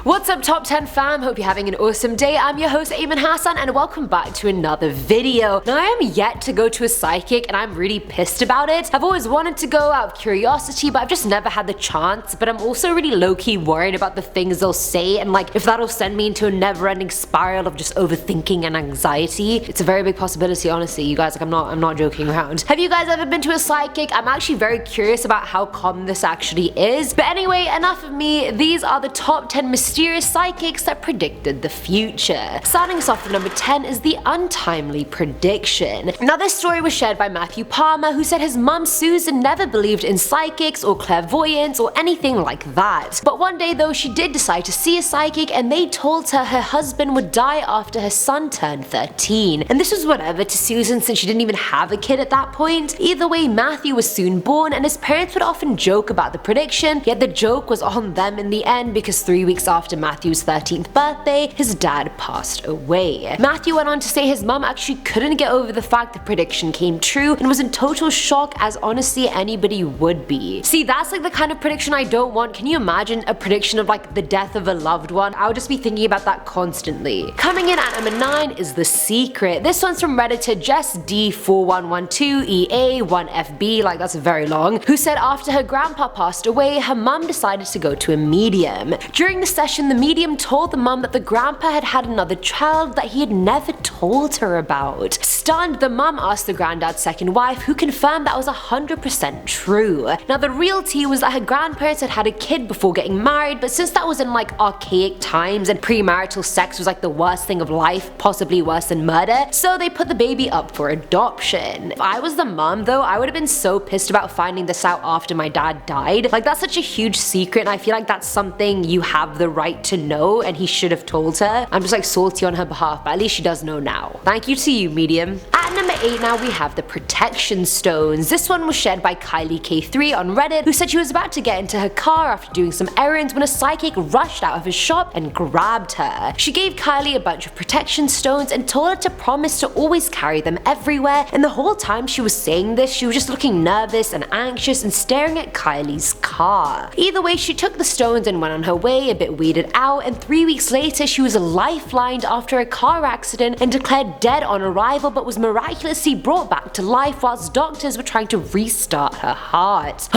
What's up top 10 fam, hope you're having an awesome day. I'm your host Ayman Hassan and welcome back to another video. Now I am yet to go to a psychic and I'm really pissed about it. I've always wanted to go out of curiosity but I've just never had the chance, but I'm also really low-key worried about the things they'll say and like if that'll send me into a never-ending spiral of just overthinking and anxiety. It's a very big possibility, honestly, you guys, like I'm not joking around. Have you guys ever been to a psychic? I'm actually very curious about how common this actually is. But anyway, enough of me. These are the top 10 mysterious psychics that predicted the future. Starting us off at number 10 is the untimely prediction. Now this story was shared by Matthew Palmer, who said his mum Susan never believed in psychics or clairvoyance or anything like that. But one day though, she did decide to see a psychic and they told her her husband would die after her son turned 13. And this was whatever to Susan since she didn't even have a kid at that point. Either way, Matthew was soon born and his parents would often joke about the prediction, yet the joke was on them in the end because 3 weeks after Matthew's 13th birthday, his dad passed away. Matthew went on to say his mum actually couldn't get over the fact the prediction came true and was in total shock, as honestly anybody would be. See, that's like the kind of prediction I don't want. Can you imagine a prediction of like the death of a loved one? I would just be thinking about that constantly. Coming in at number 9 is The Secret. This one's from Redditor Jess D4112EA1FB, like that's very long, who said after her grandpa passed away, her mum decided to go to a medium. During the session, the medium told the mum that the grandpa had had another child that he had never told her about. Stunned, the mum asked the granddad's second wife, who confirmed that was 100% true. Now the real tea was that her grandparents had had a kid before getting married, but since that was in like archaic times and premarital sex was like the worst thing of life, possibly worse than murder, so they put the baby up for adoption. If I was the mum though, I would have been so pissed about finding this out after my dad died. Like that's such a huge secret and I feel like that's something you have the right to know and he should have told her. I'm just like salty on her behalf, but at least she does know now. Thank you to you, medium. At number 8 now we have the protection stones. This one was shared by Kylie K3 on Reddit, who said she was about to get into her car after doing some errands when a psychic rushed out of his shop and grabbed her. She gave Kylie a bunch of protection stones and told her to promise to always carry them everywhere, and the whole time she was saying this, she was just looking nervous and anxious and staring at Kylie's car. Either way, she took the stones and went on her way, a bit weirded out, and 3 weeks later she was lifelined after a car accident and declared dead on arrival, but was miraculously brought back to life whilst doctors were trying to restart her heart.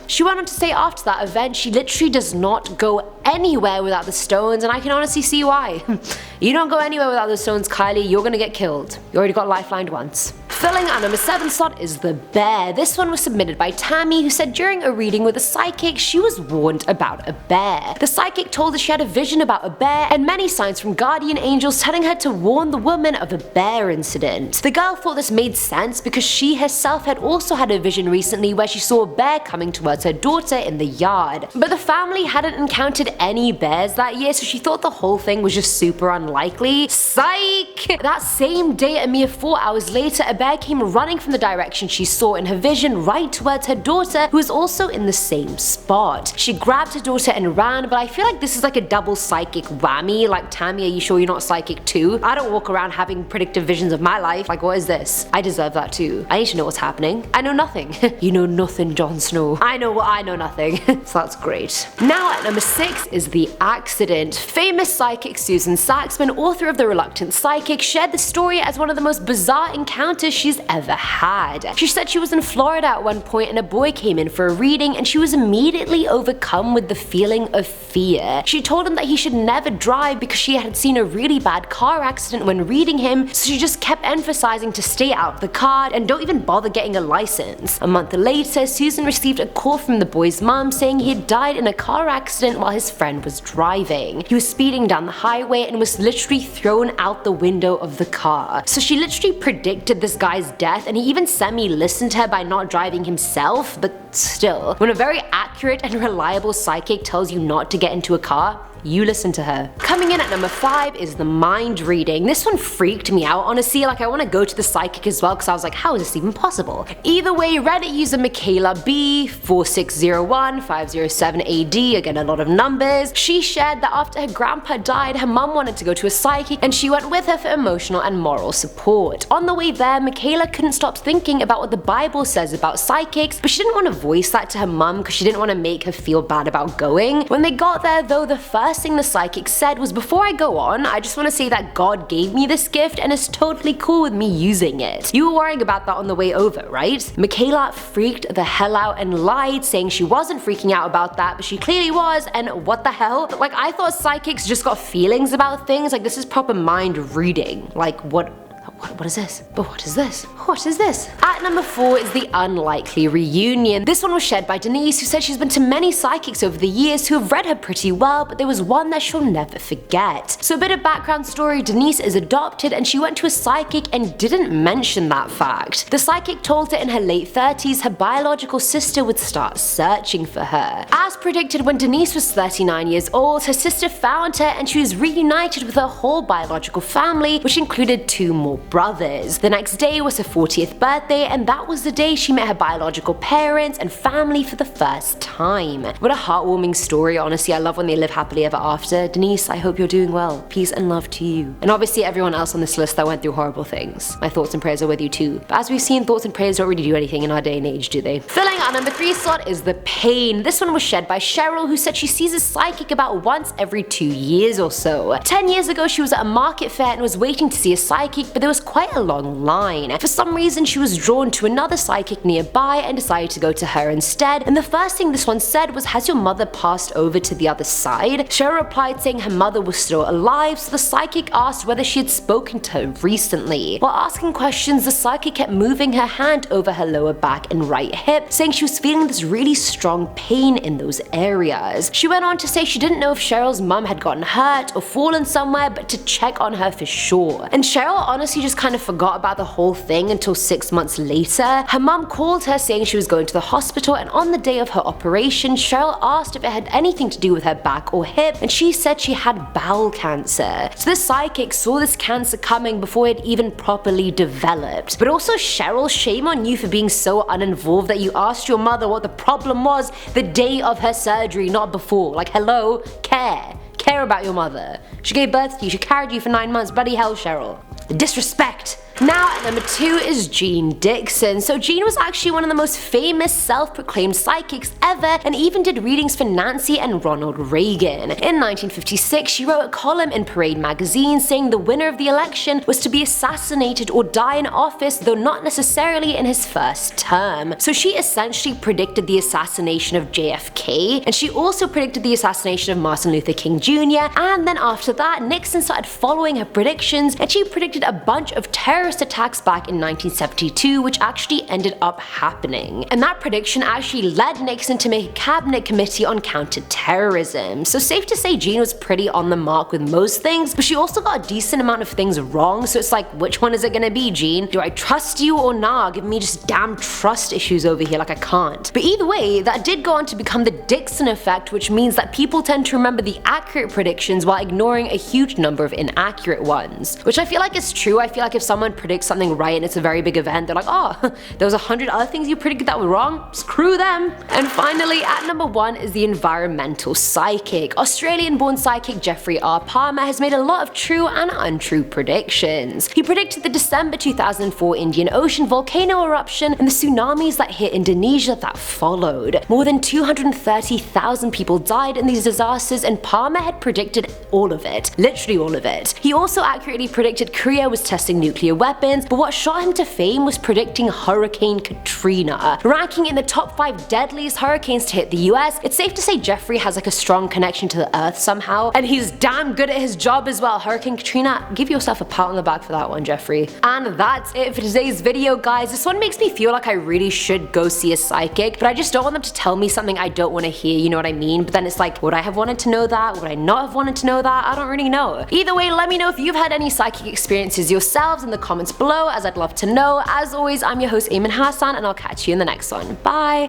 She went on to say after that event she literally does not go anywhere without the stones, and I can honestly see why. You don't go anywhere without the stones, Kylie, you're gonna get killed. You already got lifelined once. Filling our number 7 slot is the bear. This one was submitted by Tammy, who said during a reading with a psychic she was warned about a bear. The psychic told her she had a vision about a bear and many signs from guardian angels telling her to warn the woman of a bear incident. The girl thought this made sense because she herself had also had a vision recently where she saw a bear coming towards her daughter in the yard. But the family hadn't encountered any bears that year, so she thought the whole thing was just super unlikely. Psych! That same day, a mere 4 hours later, a bear came running from the direction she saw in her vision right towards her daughter, who was also in the same spot. She grabbed her daughter and ran, but I feel like this is like a double psychic whammy. Like, Tammy, are you sure you're not psychic too? I don't walk around having predictive visions of my life. Like, what is this? I deserve that too. I need to know what's happening. I know nothing. You know nothing, Jon Snow. I know nothing. So that's great. Now at number 6 is The Accident. Famous psychic Susan Saxman, author of The Reluctant Psychic, shared the story as one of the most bizarre encounters she's ever had. She said she was in Florida at one point and a boy came in for a reading and she was immediately overcome with the feeling of fear. She told him that he should never drive because she had seen a really bad car accident when reading him, so she just kept emphasizing to stay out of the car and don't even bother getting a license. A month later, Susan received a call from the boy's mom saying he had died in a car accident while his friend was driving. He was speeding down the highway and was literally thrown out the window of the car. So she literally predicted this guy's death, and he even semi-listened to her by not driving himself, but still, when a very accurate and reliable psychic tells you not to get into a car, you listen to her. Coming in at number 5 is the mind reading. This one freaked me out, honestly. Like, I want to go to the psychic as well because I was like, how is this even possible? Either way, Reddit user Michaela B4601507AD, again a lot of numbers, she shared that after her grandpa died, her mum wanted to go to a psychic and she went with her for emotional and moral support. On the way there, Michaela couldn't stop thinking about what the Bible says about psychics, but she didn't want to voice that to her mum because she didn't want to make her feel bad about going. When they got there though, the first thing the psychic said was, "Before I go on, I just want to say that God gave me this gift and it's totally cool with me using it. You were worrying about that on the way over, right?" Michaela freaked the hell out and lied, saying she wasn't freaking out about that, but she clearly was, and what the hell? Like, I thought psychics just got feelings about things. Like, this is proper mind reading. Like, what is this? But what is this? What is this? At number 4 is the unlikely reunion. This one was shared by Denise, who said she's been to many psychics over the years who have read her pretty well, but there was one that she'll never forget. So a bit of background story, Denise is adopted and she went to a psychic and didn't mention that fact. The psychic told her in her late 30s her biological sister would start searching for her. As predicted, when Denise was 39 years old, her sister found her and she was reunited with her whole biological family, which included 2 more brothers. The next day was her 40th birthday, and that was the day she met her biological parents and family for the first time. What a heartwarming story, honestly. I love when they live happily ever after. Denise, I hope you're doing well. Peace and love to you. And obviously everyone else on this list that went through horrible things. My thoughts and prayers are with you too. But as we've seen, thoughts and prayers don't really do anything in our day and age, do they? Filling our number 3 slot is the pain. This one was shared by Cheryl, who said she sees a psychic about once every 2 years or so. 10 years ago, she was at a market fair and was waiting to see a psychic, but there was quite a long line. For some reason, she was drawn to another psychic nearby and decided to go to her instead, and the first thing this one said was, "Has your mother passed over to the other side?" Cheryl replied saying her mother was still alive, so the psychic asked whether she had spoken to her recently. While asking questions, the psychic kept moving her hand over her lower back and right hip, saying she was feeling this really strong pain in those areas. She went on to say she didn't know if Cheryl's mum had gotten hurt or fallen somewhere, but to check on her for sure. And Cheryl honestly just kind of forgot about the whole thing until 6 months later. Her mum called her saying she was going to the hospital, and on the day of her operation, Cheryl asked if it had anything to do with her back or hip, and she said she had bowel cancer. So the psychic saw this cancer coming before it even properly developed. But also, Cheryl, shame on you for being so uninvolved that you asked your mother what the problem was the day of her surgery, not before. Like, hello, care about your mother. She gave birth to you, she carried you for 9 months, bloody hell, Cheryl. The disrespect. Now at number 2 is JEANE DIXON. So JEANE was actually one of the most famous self-proclaimed psychics ever, and even did readings for Nancy and Ronald Reagan. In 1956, she wrote a column in Parade magazine saying the winner of the election was to be assassinated or die in office, though not necessarily in his first term. So she essentially predicted the assassination of JFK, and she also predicted the assassination of Martin Luther King Jr., and then after that, Nixon started following her predictions, and she predicted a bunch of terrorist attacks back in 1972, which actually ended up happening. And that prediction actually led Nixon to make a cabinet committee on counter-terrorism. So safe to say JEANE was pretty on the mark with most things, but she also got a decent amount of things wrong, so it's like, which one is it gonna be, JEANE? Do I trust you or nah? Give me just damn trust issues over here, like I can't. But either way, that did go on to become the DIXON effect, which means that people tend to remember the accurate predictions while ignoring a huge number of inaccurate ones. Which I feel like is true. I feel like if someone predicts something right and it's a very big event, they're like, oh, there was 100 other things you predicted that were wrong? Screw them. And finally, at number 1 is the environmental psychic. Australian-born psychic Jeffrey R. Palmer has made a lot of true and untrue predictions. He predicted the December 2004 Indian Ocean volcano eruption and the tsunamis that hit Indonesia that followed. More than 230,000 people died in these disasters, and Palmer had predicted all of it. Literally all of it. He also accurately predicted Korea was testing nuclear weapons, but what shot him to fame was predicting Hurricane Katrina. Ranking in the top 5 deadliest hurricanes to hit the US, it's safe to say Jeffrey has like a strong connection to the earth somehow, and he's damn good at his job as well. Hurricane Katrina, give yourself a pat on the back for that one, Jeffrey. And that's it for today's video, guys. This one makes me feel like I really should go see a psychic, but I just don't want them to tell me something I don't want to hear, you know what I mean? But then it's like, would I have wanted to know that? Would I not have wanted to know that? I don't really know. Either way, let me know if you've had any psychic experiences yourselves in the comments below, as I'd love to know. As always, I'm your host Eamon Hassan, and I'll catch you in the next one. Bye!